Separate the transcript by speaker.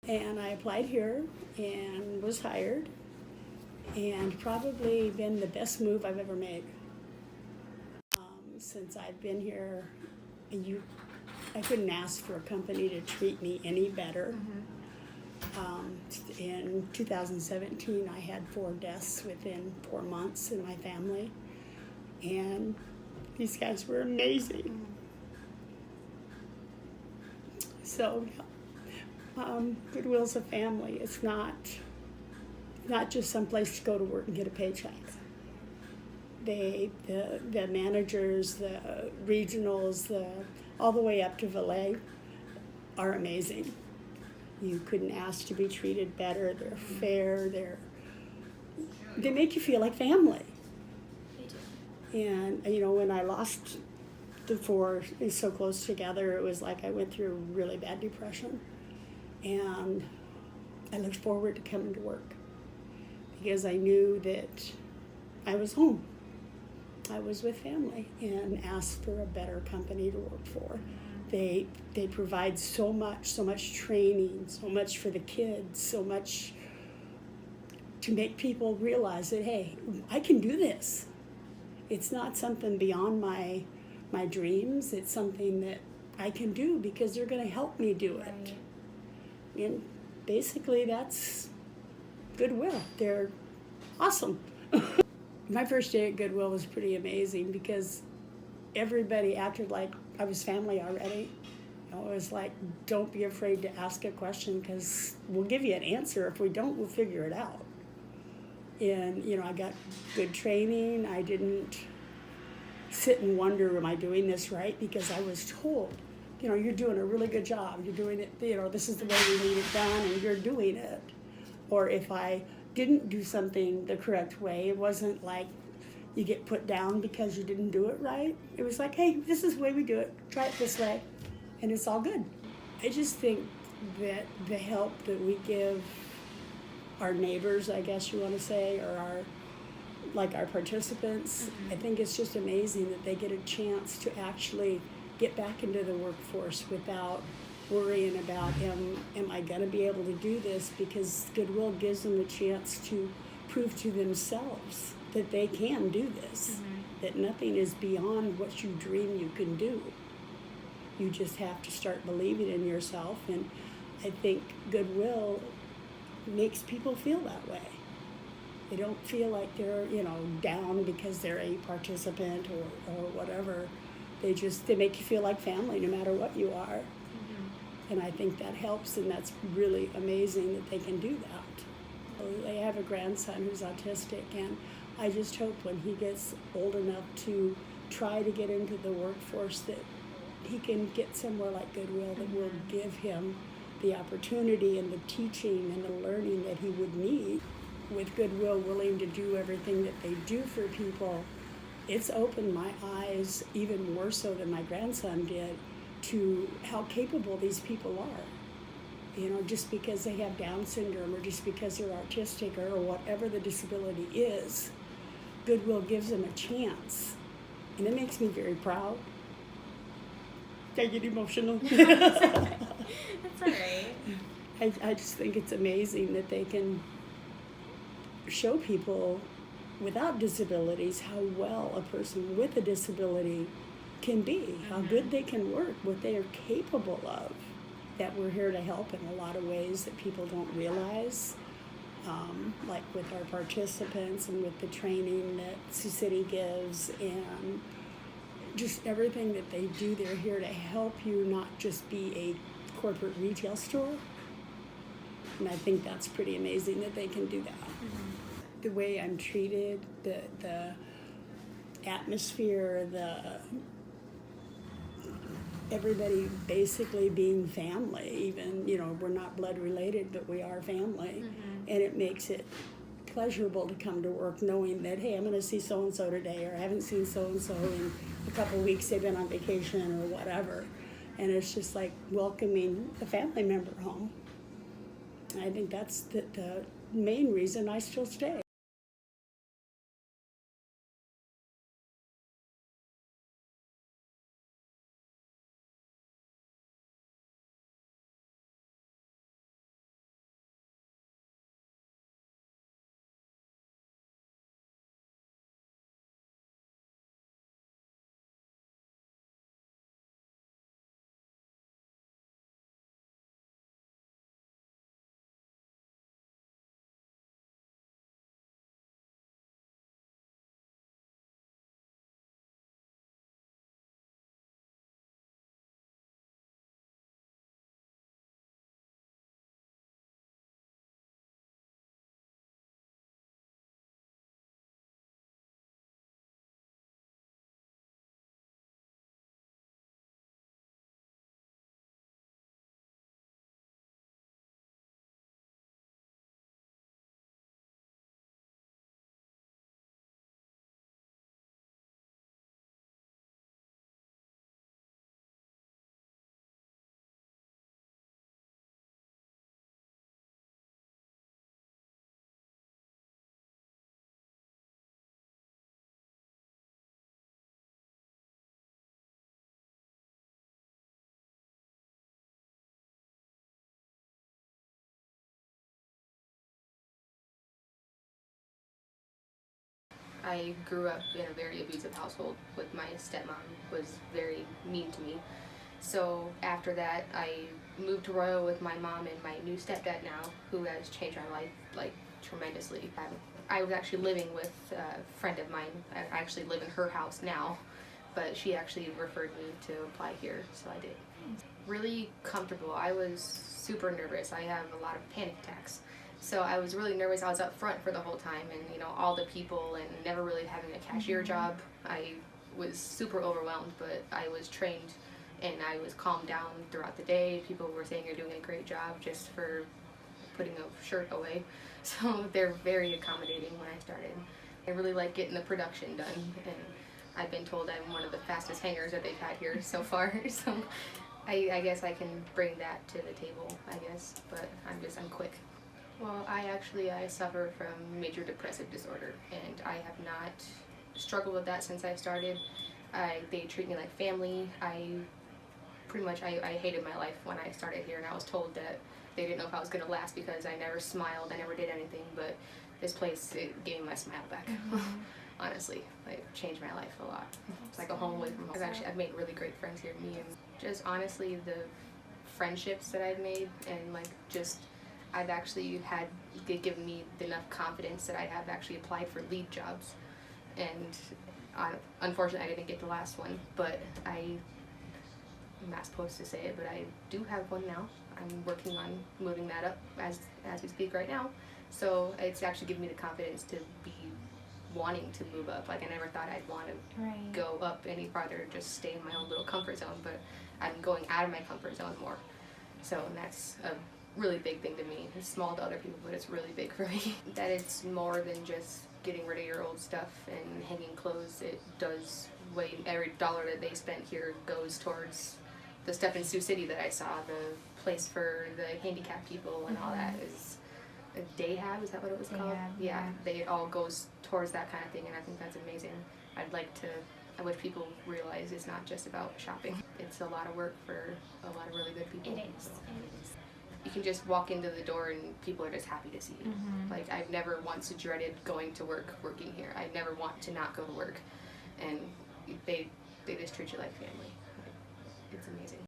Speaker 1: And I applied here and was hired, and probably been the best move I've ever made. Since I've been here, I couldn't ask for a company to treat me any better. In 2017, I had 4 deaths within 4 months in my family, and these guys were amazing. So, Goodwill's a family. It's not just some place to go to work and get a paycheck. The managers, the regionals, all the way up to valet are amazing. You couldn't ask to be treated better. They're fair. They make you feel like family.
Speaker 2: They do.
Speaker 1: And when I lost the 4 so close together, it was like I went through a really bad depression, and I looked forward to coming to work because I knew that I was home. I was with family, and asked for a better company to work for. They provide so much training, so much for the kids, so much to make people realize that, hey, I can do this. It's not something beyond my dreams. It's something that I can do because they're going to help me do it.
Speaker 2: Right.
Speaker 1: And basically that's Goodwill. They're awesome. My first day at Goodwill was pretty amazing because everybody acted like I was family already. It was like, don't be afraid to ask a question because we'll give you an answer. If we don't, we'll figure it out. And, I got good training. I didn't sit and wonder, am I doing this right? Because I was told, you're doing a really good job. You're doing it, this is the way we need it done, and you're doing it. Or if I didn't do something the correct way, it wasn't like you get put down because you didn't do it right. It was like, hey, this is the way we do it. Try it this way, and it's all good. I just think that the help that we give our neighbors, I guess you want to say, or our participants, I think it's just amazing that they get a chance to actually get back into the workforce without worrying about, am I going to be able to do this? Because Goodwill gives them a chance to prove to themselves that they can do this, that nothing is beyond what you dream you can do. You just have to start believing in yourself, and I think Goodwill makes people feel that way. They don't feel like they're, down because they're a participant or whatever. They make you feel like family no matter what you are. And I think that helps, and that's really amazing that they can do that. They have a grandson who's autistic, and I just hope when he gets old enough to try to get into the workforce that he can get somewhere like Goodwill that will give him the opportunity and the teaching and the learning that he would need. With Goodwill willing to do everything that they do for people, it's opened my eyes even more so than my grandson did to how capable these people are. Just because they have Down syndrome or just because they're autistic or whatever the disability is, Goodwill gives them a chance. And it makes me very proud. I get emotional.
Speaker 2: That's all right.
Speaker 1: I just think it's amazing that they can show people without disabilities how well a person with a disability can be, how good they can work, what they are capable of, that we're here to help in a lot of ways that people don't realize, like with our participants and with the training that Sioux City gives, and just everything that they do. They're here to help you not just be a corporate retail store. And I think that's pretty amazing that they can do that. The way I'm treated, the atmosphere, everybody basically being family, even, we're not blood related, but we are family. And it makes it pleasurable to come to work knowing that, hey, I'm going to see so-and-so today, or I haven't seen so-and-so in a couple of weeks, they've been on vacation or whatever. And it's just like welcoming a family member home. I think that's the main reason I still stay.
Speaker 3: I grew up in a very abusive household with my stepmom was very mean to me. So after that, I moved to Royal with my mom and my new stepdad now, who has changed my life like tremendously. I was actually living with a friend of mine. I actually live in her house now, but she actually referred me to apply here, so I did. Really comfortable. I was super nervous. I have a lot of panic attacks. So I was really nervous. I was up front for the whole time, and you know, all the people, and never really having a cashier job. I was super overwhelmed, but I was trained and I was calmed down throughout the day. People were saying you're doing a great job just for putting a shirt away. So they're very accommodating when I started. I really like getting the production done, and I've been told I'm one of the fastest hangers that they've had here so far. So I guess I can bring that to the table, I guess, but I'm quick. Well, I suffer from major depressive disorder, and I have not struggled with that since I started. They treat me like family. I hated my life when I started here, and I was told that they didn't know if I was going to last because I never smiled, I never did anything, but this place, it gave me my smile back. Honestly, it changed my life a lot. It's like a home away from home. I've made really great friends here, me and just honestly the friendships that I've made, and like just I've actually had given me enough confidence that I have actually applied for lead jobs, and unfortunately I didn't get the last one, but I'm not supposed to say it, but I do have one now. I'm working on moving that up as we speak right now, so it's actually given me the confidence to be wanting to move up. Like I never thought I'd want to go up any farther, just stay in my own little comfort zone, but I'm going out of my comfort zone more. So and that's a really big thing to me. It's small to other people, but it's really big for me. That it's more than just getting rid of your old stuff and hanging clothes. It does weigh, every dollar that they spent here goes towards the stuff in Sioux City that I saw, the place for the handicapped people and all that is a Dayhab, is that what it was called? Yeah, it all goes towards that kind of thing, and I think that's amazing. I wish people realize it's not just about shopping. It's a lot of work for a lot of really good people.
Speaker 2: It is.
Speaker 3: You can just walk into the door and people are just happy to see you. Like I've never once dreaded going to work, working here. I never want to not go to work, and they just treat you like family. It's amazing.